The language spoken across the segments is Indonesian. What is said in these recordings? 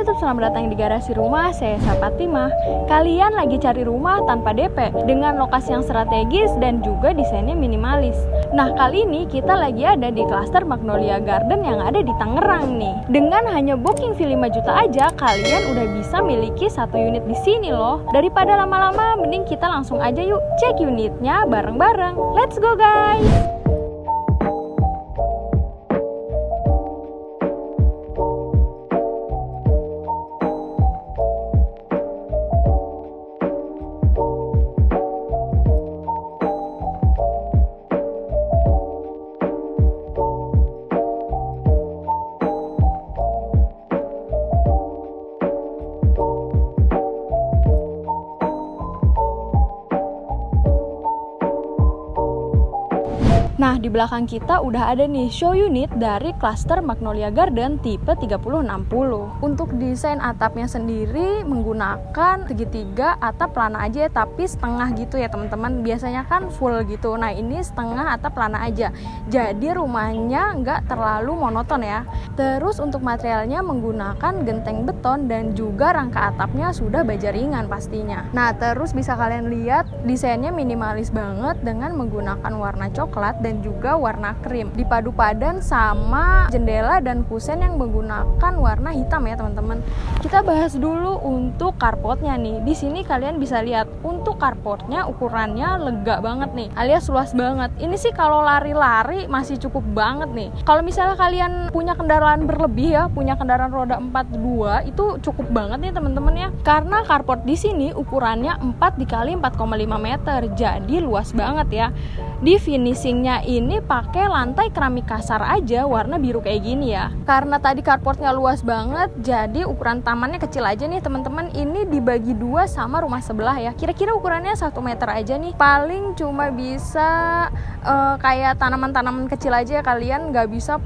YouTube, selamat datang di garasi rumah. Saya Fatimah. Kalian lagi cari rumah tanpa DP dengan lokasi yang strategis dan juga desainnya minimalis. Nah, kali ini kita lagi ada di klaster Magnolia Garden yang ada di Tangerang nih. Dengan hanya booking fee 5 juta aja, kalian udah bisa miliki satu unit di sini loh. Daripada lama-lama, mending kita langsung aja yuk cek unitnya bareng-bareng. Let's go guys! Nah, di belakang kita udah ada nih show unit dari klaster Magnolia Garden tipe 3060. Untuk desain atapnya sendiri menggunakan segitiga atap pelana aja, tapi setengah gitu ya teman-teman. Biasanya kan full gitu. Nah, ini setengah atap pelana aja. Jadi rumahnya nggak terlalu monoton ya. Terus untuk materialnya menggunakan genteng beton dan juga rangka atapnya sudah baja ringan pastinya. Nah, terus bisa kalian lihat desainnya minimalis banget dengan menggunakan warna coklat dan juga warna krim, dipadu padan sama jendela dan kusen yang menggunakan warna hitam ya teman-teman. Kita bahas dulu untuk carportnya nih. Di sini kalian bisa lihat untuk carportnya ukurannya lega banget nih, alias luas banget. Ini sih kalau lari-lari masih cukup banget nih. Kalau misalnya kalian punya kendaraan berlebih ya, punya kendaraan roda 4-2, itu cukup banget nih teman-teman ya. Karena carport di sini ukurannya 4 dikali 4,5 meter, jadi luas banget ya. Di finishingnya ini pakai lantai keramik kasar aja warna biru kayak gini ya. Karena tadi carportnya luas banget, jadi ukuran tamannya kecil aja nih teman-teman. Ini dibagi 2 sama rumah sebelah ya. Kira-kira ukurannya 1 meter aja nih. Paling cuma bisa kayak tanaman-tanaman kecil aja ya. Kalian nggak bisa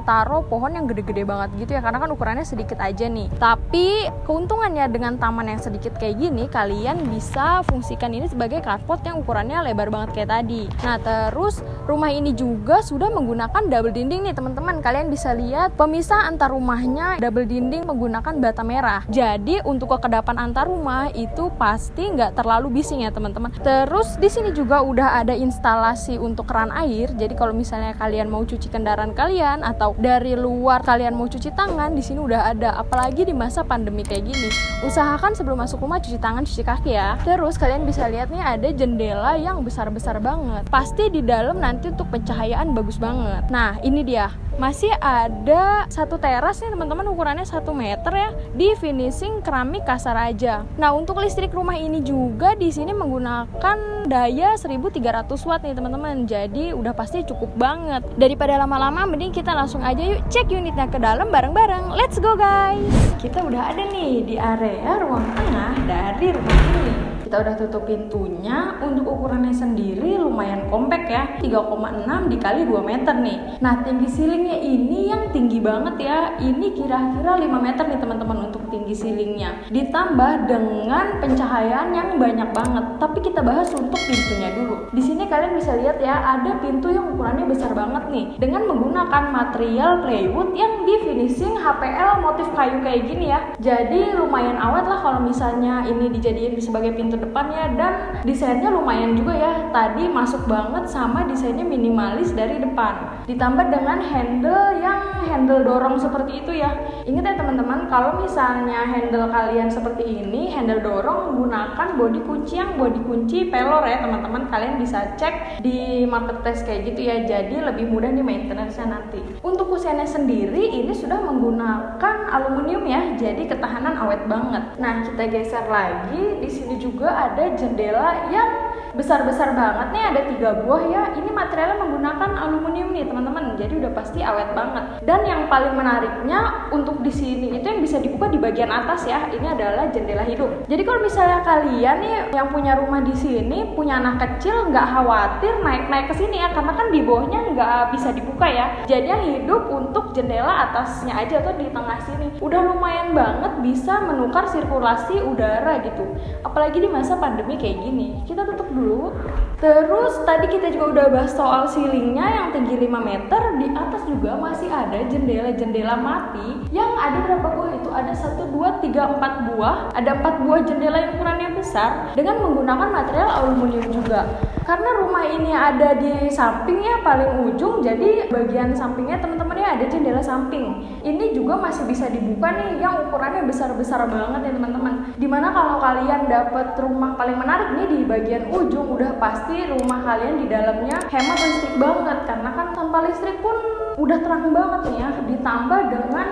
taruh pohon yang gede-gede banget gitu ya, karena kan ukurannya sedikit aja nih. Tapi keuntungannya dengan taman yang sedikit kayak gini, kalian bisa fungsikan ini sebagai carport yang ukurannya lebar banget kayak tadi. Nah, terus rumah ini juga sudah menggunakan double dinding nih teman-teman. Kalian bisa lihat pemisah antar rumahnya double dinding menggunakan bata merah. Jadi untuk kekedapan antar rumah itu pasti nggak terlalu bising ya teman-teman. Terus di sini juga udah ada instalasi untuk keran air. Jadi kalau misalnya kalian mau cuci kendaraan kalian atau dari luar kalian mau cuci tangan, di sini udah ada. Apalagi di masa pandemi kayak gini, usahakan sebelum masuk rumah cuci tangan, cuci kaki ya. Terus kalian bisa lihat nih ada jendela yang besar-besar banget. Pasti di dalam nanti untuk pencahayaan bagus banget. Nah, ini dia. Masih ada satu teras nih teman-teman, ukurannya 1 meter ya, di finishing keramik kasar aja. Nah, untuk listrik rumah ini juga di sini menggunakan daya 1300 watt nih teman-teman. Jadi udah pasti cukup banget. Daripada lama-lama, mending kita langsung aja yuk cek unitnya ke dalam bareng-bareng. Let's go guys. Kita udah ada nih di area ruang tengah dari rumah ini. Kita udah tutup pintunya. Untuk ukurannya sendiri lumayan kompak ya, 3,6 dikali 2 meter nih. Nah, tinggi ceilingnya ini yang tinggi banget ya. Ini kira-kira 5 meter nih teman-teman untuk tinggi ceilingnya. Ditambah dengan pencahayaan yang banyak banget. Tapi kita bahas untuk pintunya dulu. Di sini kalian bisa lihat ya, ada pintu yang ukurannya besar banget nih, dengan menggunakan material plywood yang di finishing HPL motif kayu kayak gini ya. Jadi lumayan awet lah kalau misalnya ini dijadiin sebagai pintu depannya, dan desainnya lumayan juga ya. Tadi masuk banget sama desainnya minimalis dari depan, ditambah dengan handle dorong seperti itu ya. Ingat ya teman-teman, kalau misalnya handle kalian seperti ini, handle dorong menggunakan bodi kunci yang bodi kunci pelor ya teman-teman. Kalian bisa cek di marketplace kayak gitu ya, jadi lebih mudah nih maintenance-nya nanti. Untuk kusennya sendiri ini sudah menggunakan aluminium ya, jadi ketahanan awet banget. Nah, kita geser lagi. Di sini juga ada jendela yang besar-besar banget nih, ada 3 buah ya. Ini materialnya menggunakan aluminium nih teman-teman, jadi udah pasti awet banget. Dan yang paling menariknya untuk di sini itu yang bisa dibuka di bagian atas ya, ini adalah jendela hidup. Jadi kalau misalnya kalian nih yang punya rumah di sini, punya anak kecil, nggak khawatir naik-naik ke sini ya, karena kan di bawahnya nggak bisa dibuka ya. Jadi yang hidup untuk jendela atasnya aja atau di tengah sini udah lumayan banget bisa menukar sirkulasi udara gitu. Apalagi di masa pandemi kayak gini. Kita tutup dulu. Terus tadi kita juga udah bahas soal ceilingnya yang tinggi 5 meter. Di atas juga masih ada jendela-jendela mati yang ada berapa buah itu? Ada 1, 2, juga 3-4 buah. Ada 4 buah jendela yang ukurannya besar dengan menggunakan material aluminium juga. Karena rumah ini ada di sampingnya paling ujung, jadi bagian sampingnya teman-teman ya ada jendela samping. Ini juga masih bisa dibuka nih, yang ukurannya besar-besar banget ya teman-teman. Dimana kalau kalian dapat rumah paling menarik nih di bagian ujung, udah pasti rumah kalian di dalamnya hemat listrik banget, karena kan tanpa listrik pun udah terang banget nih ya, ditambah dengan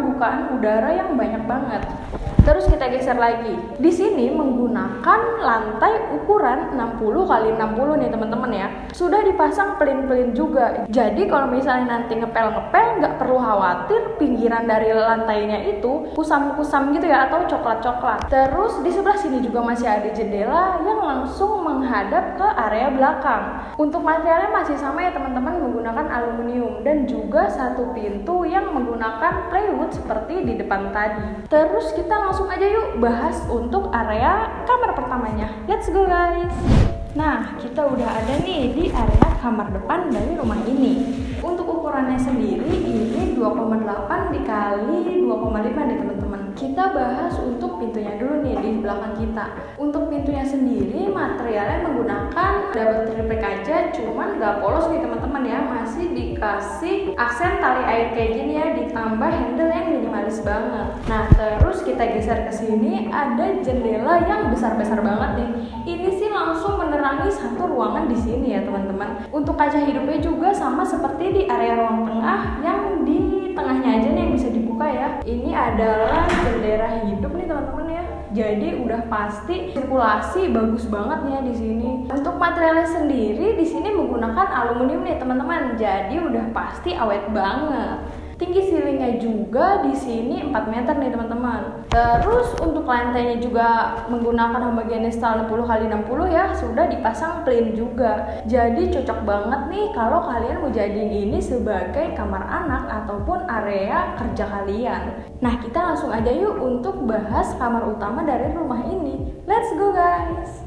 bukaan udara yang banyak banget. Terus kita geser lagi. Di sini menggunakan lantai ukuran 60 x 60 nih teman-teman ya. Sudah dipasang pelin-pelin juga. Jadi kalau misalnya nanti ngepel-ngepel nggak perlu khawatir pinggiran dari lantainya itu kusam-kusam gitu ya, atau coklat-coklat. Terus di sebelah sini juga masih ada jendela yang langsung menghadap ke area belakang. Untuk materialnya masih sama ya teman-teman, menggunakan aluminium, dan juga satu pintu yang menggunakan plywood seperti di depan tadi. Terus kita langsung aja yuk bahas untuk area kamar pertamanya. Let's go guys. Nah, kita udah ada nih di area kamar depan dari rumah ini. Untuk ukurannya sendiri ini 2,8 dikali 2,5 nih teman-teman. Kita bahas untuk pintunya dulu nih di belakang kita. Untuk pintunya sendiri materialnya menggunakan double triple kaca, cuman gak polos nih teman-teman ya. Masih dikasih aksen tali air kayak gini ya, ditambah handle yang minimalis banget. Nah, terus kita geser ke sini, ada jendela yang besar-besar banget nih. Ini sih langsung menerangi satu ruangan di sini ya teman-teman. Untuk kaca hidupnya juga sama seperti di area ruang tengah, yang di tengahnya aja nih yang bisa dibuka ya. Ini adalah jendela hidup nih teman-teman ya. Jadi udah pasti sirkulasi bagus banget nih ya di sini. Untuk materialnya sendiri di sini menggunakan aluminium nih teman-teman. Jadi udah pasti awet banget. Tinggi ceilingnya juga di sini 4 meter nih teman-teman. Terus untuk lantainya juga menggunakan homogeneous style 60 x 60 ya, sudah dipasang plain juga. Jadi cocok banget nih kalau kalian mau jadiin ini sebagai kamar anak ataupun area kerja kalian. Nah, kita langsung aja yuk untuk bahas kamar utama dari rumah ini. Let's go guys.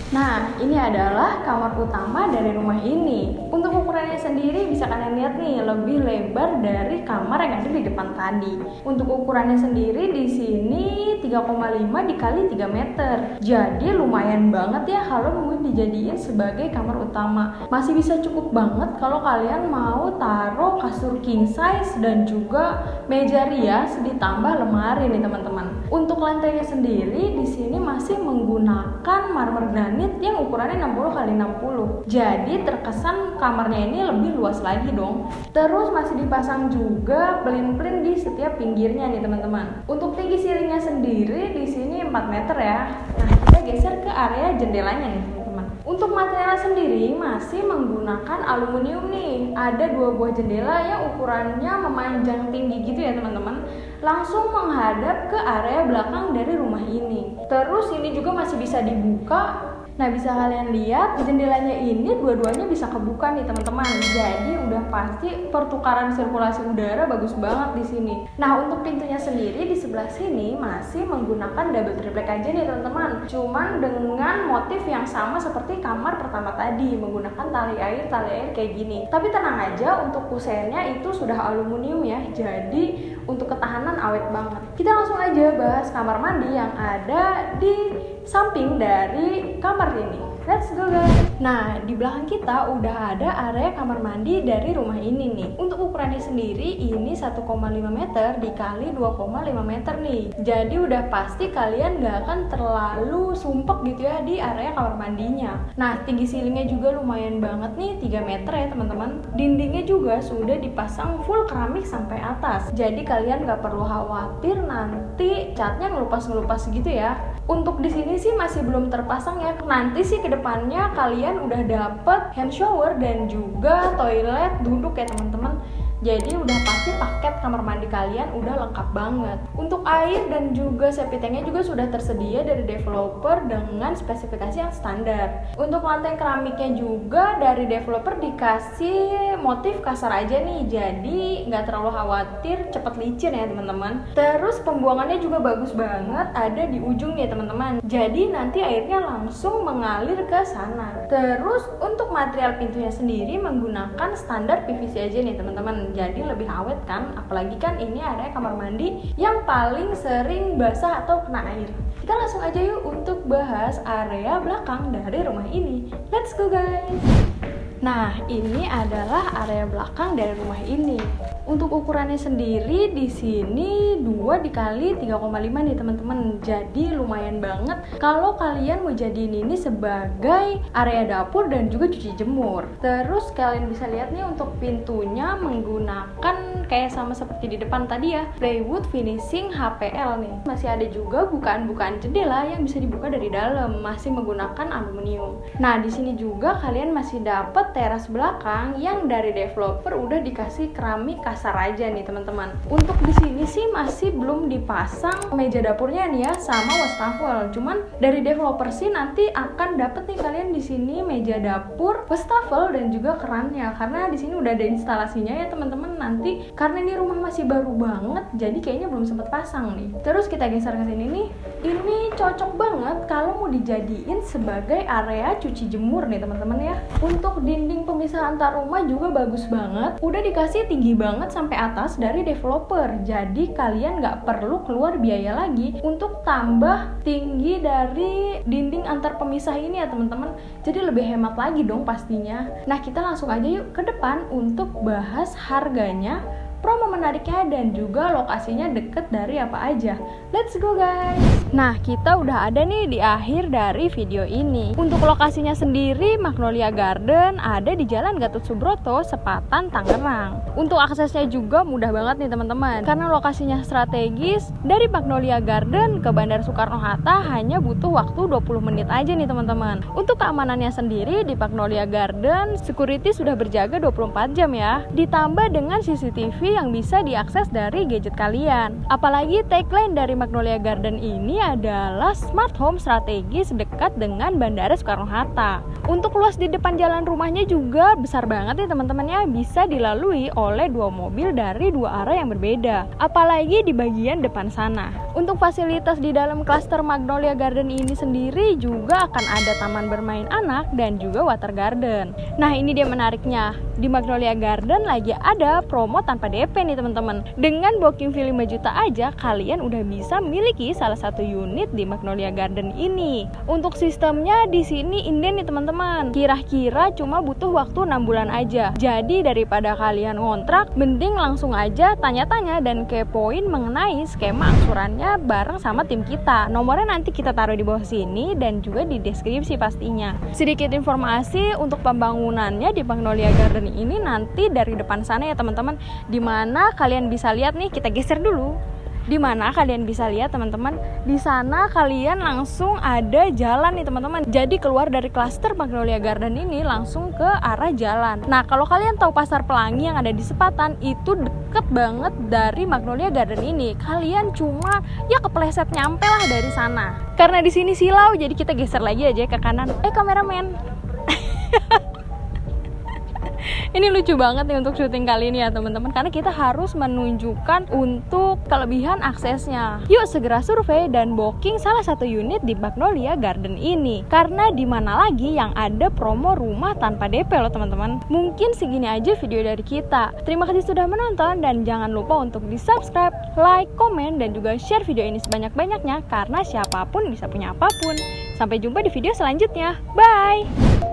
Nah, ini adalah kamar utama dari rumah ini. Untuk ukurannya sendiri bisa kalian lihat nih, lebih lebar dari kamar yang ada di depan tadi. Untuk ukurannya sendiri di sini 3,5 dikali 3 meter. Jadi lumayan banget ya kalau mau dijadiin sebagai kamar utama. Masih bisa cukup banget kalau kalian mau taruh kasur king size dan juga meja rias ditambah lemari nih teman-teman. Untuk lantainya sendiri di sini masih menggunakan marmer granit yang ukurannya 60 x 60. Jadi terkesan kamarnya ini lebih luas lagi dong. Terus masih dipasang juga pelin-pelin di setiap pinggirnya nih teman-teman. Untuk tinggi ceilingnya sendiri di sini 4 meter ya. Nah, kita geser ke area jendelanya nih teman-teman. Untuk material sendiri masih menggunakan aluminium nih. Ada 2 buah jendela yang ukurannya memanjang tinggi gitu ya teman-teman, langsung menghadap ke area belakang dari rumah ini. Terus ini juga masih bisa dibuka. Nah, bisa kalian lihat jendelanya ini dua-duanya bisa kebuka nih teman-teman. Jadi udah pasti pertukaran sirkulasi udara bagus banget di sini. Nah, untuk pintunya sendiri di sebelah sini masih menggunakan double triplek aja nih teman-teman. Cuman dengan motif yang sama seperti kamar pertama tadi, menggunakan tali air kayak gini. Tapi tenang aja, untuk kusennya itu sudah aluminium ya. Jadi untuk ketahanan awet banget. Kita langsung aja bahas kamar mandi yang ada di samping dari kamar ini. Let's go guys. Nah, di belakang kita udah ada area kamar mandi dari rumah ini nih. Untuk ukurannya sendiri ini 1,5 meter dikali 2,5 meter nih. Jadi udah pasti kalian gak akan terlalu sumpek gitu ya di area kamar mandinya. Nah, tinggi ceilingnya juga lumayan banget nih, 3 meter ya teman-teman. Dindingnya juga sudah dipasang full keramik sampai atas. Jadi kalian gak perlu khawatir nanti catnya ngelupas-ngelupas gitu ya. Untuk di sini sih masih belum terpasang ya. Nanti sih kedepannya kalian udah dapet hand shower dan juga toilet duduk ya teman-teman. Jadi udah pasti paket kamar mandi kalian udah lengkap banget. Untuk air dan juga septic tanknya juga sudah tersedia dari developer dengan spesifikasi yang standar. Untuk lantai keramiknya juga dari developer dikasih motif kasar aja nih, jadi nggak terlalu khawatir cepet licin ya teman-teman. Terus pembuangannya juga bagus banget, ada di ujung nih teman-teman. Jadi nanti airnya langsung mengalir ke sana. Terus untuk material pintunya sendiri menggunakan standar PVC aja nih teman-teman. teman-teman, jadi lebih awet kan. Apalagi kan ini area kamar mandi yang paling sering basah atau kena air. Kita langsung aja yuk untuk bahas area belakang dari rumah ini. Let's go guys. Nah, ini adalah area belakang dari rumah ini. Untuk ukurannya sendiri di sini 2 dikali 3,5 nih teman-teman. Jadi lumayan banget kalau kalian mau jadiin ini sebagai area dapur dan juga cuci jemur. Terus kalian bisa lihat nih untuk pintunya menggunakan kayak sama seperti di depan tadi ya, plywood finishing HPL nih. Masih ada juga bukaan-bukaan jendela yang bisa dibuka dari dalam, masih menggunakan aluminium. Nah, di sini juga kalian masih dapat teras belakang yang dari developer udah dikasih keramik kasar aja nih teman-teman. Untuk di sini sih masih belum dipasang meja dapurnya nih ya sama wastafel. Cuman dari developer sih nanti akan dapet nih kalian di sini meja dapur, wastafel dan juga kerannya. Karena di sini udah ada instalasinya ya teman-teman. Nanti karena ini rumah masih baru banget, jadi kayaknya belum sempet pasang nih. Terus kita geser ke sini nih. Ini cocok banget kalau mau dijadiin sebagai area cuci jemur nih teman-teman ya. Untuk dinding pemisah antar rumah juga bagus banget. Udah dikasih tinggi banget sampai atas dari developer. Jadi kalian nggak perlu keluar biaya lagi untuk tambah tinggi dari dinding antar pemisah ini ya teman-teman. Jadi lebih hemat lagi dong pastinya. Nah, kita langsung aja yuk ke depan untuk bahas harganya, promo menariknya, dan juga lokasinya deket dari apa aja. Let's go guys. Nah, kita udah ada nih di akhir dari video ini. Untuk lokasinya sendiri, Magnolia Garden ada di Jalan Gatot Subroto, Sepatan, Tangerang. Untuk aksesnya juga mudah banget nih teman-teman, karena lokasinya strategis. Dari Magnolia Garden ke Bandara Soekarno-Hatta hanya butuh waktu 20 menit aja nih teman-teman. Untuk keamanannya sendiri di Magnolia Garden, security sudah berjaga 24 jam ya. Ditambah dengan CCTV yang bisa diakses dari gadget kalian. Apalagi tagline dari Magnolia Garden ini adalah smart home strategis dekat dengan Bandara Soekarno-Hatta. Untuk luas di depan jalan rumahnya juga besar banget ya teman-teman ya, bisa dilalui oleh 2 mobil dari 2 arah yang berbeda. Apalagi di bagian depan sana. Untuk fasilitas di dalam klaster Magnolia Garden ini sendiri juga akan ada taman bermain anak dan juga water garden. Nah, ini dia menariknya. Di Magnolia Garden lagi ada promo tanpa DP nih teman-teman. Dengan booking fee 5 juta aja kalian udah bisa miliki salah satu unit di Magnolia Garden ini. Untuk sistemnya di sini inden nih teman-teman. Kira-kira cuma butuh waktu 6 bulan aja. Jadi daripada kalian ngontrak, mending langsung aja tanya-tanya dan kepoin mengenai skema angsurannya bareng sama tim kita. Nomornya nanti kita taruh di bawah sini dan juga di deskripsi pastinya. Sedikit informasi untuk pembangunannya di Magnolia Garden ini nanti dari depan sana ya teman-teman, dimana kalian bisa lihat nih, kita geser dulu. Dimana kalian bisa lihat teman-teman, di sana kalian langsung ada jalan nih teman-teman. Jadi keluar dari klaster Magnolia Garden ini langsung ke arah jalan. Nah, kalau kalian tahu Pasar Pelangi yang ada di Sepatan, itu deket banget dari Magnolia Garden ini. Kalian cuma ya kepleset nyampe lah dari sana. Karena di sini silau, jadi kita geser lagi aja ke kanan. Kameramen. Ini lucu banget nih untuk syuting kali ini ya teman-teman, karena kita harus menunjukkan untuk kelebihan aksesnya. Yuk segera survei dan booking salah satu unit di Magnolia Garden ini, karena di mana lagi yang ada promo rumah tanpa DP loh teman-teman. Mungkin segini aja video dari kita. Terima kasih sudah menonton dan jangan lupa untuk di subscribe, like, komen, dan juga share video ini sebanyak-banyaknya, karena siapapun bisa punya apapun. Sampai jumpa di video selanjutnya. Bye.